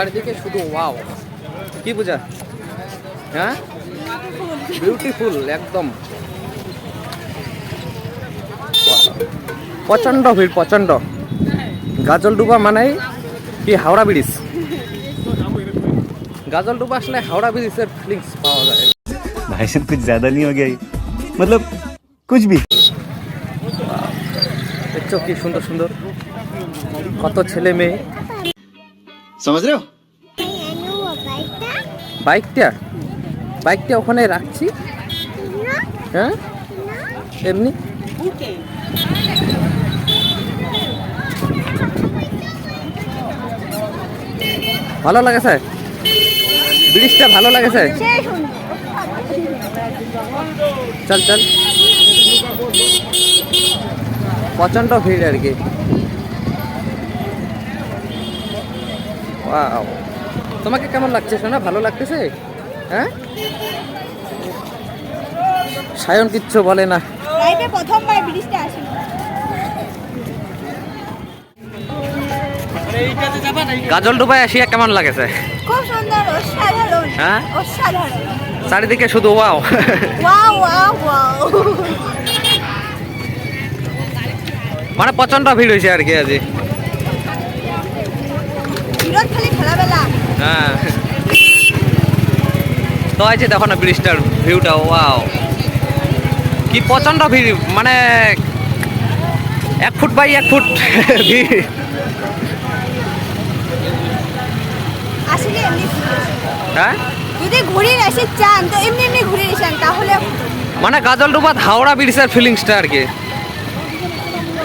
চারিদিকে শুধু ওয়াও, কি বুঝা? হ্যাঁ, বিউটিফুল একদম। প্রচণ্ড ভিড়, প্রচণ্ড। গাজলডুবা মানেই কি হাওড়া ব্রিজ। গাজলডুবা আসলে হাওড়া ব্রিজের ফিলিংস পাওয়া যায়। भाई साहब कुछ ज्यादा नहीं हो गया ये? मतलब कुछ भी। দেখছো কি সুন্দর সুন্দর কত ছেলে মেয়ে। समझ रहे हो? বাইকটা বাইকটা ওখানে রাখছি। হ্যাঁ, এমনি ভালো লাগেছে, ব্রিজটা ভালো লাগেছে। চল চল, প্রচণ্ড ভিড় আর কি। ওয়াও, তোমাকে কেমন লাগছে সোনা? ভালো লাগতেছে? হ্যাঁ, সায়ন কিচ্ছু বলে না। প্রথমবার ব্রিজটা আসি। গাজলডুবায় আসিয়া কেমন লাগেছে? খুব সুন্দর, অসাধারণ। হ্যাঁ, অসাধারণ। চারিদিকে শুধু ওয়াও। Wow wow wow. মানে প্রচণ্ড ভিড় হয়েছে আর কি আজ। ভিড়ত খালি খেলাবেলা। হ্যাঁ, তো আছে দেখো না ব্রিজটার ভিউটা, ওয়াও কি প্রচণ্ড ভিড়, মানে 1 ফুট বাই 1 ফুট ভিড়। আসলে এমনি হ্যাঁ, যদি ঘুরে আসি চান তো এমনি এমনি ঘুরে আসেন তাহলে মানে গাজলডুবা হাওড়া ব্রিজের ফিলিংসটা আর কি।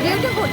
বিউটিফুল।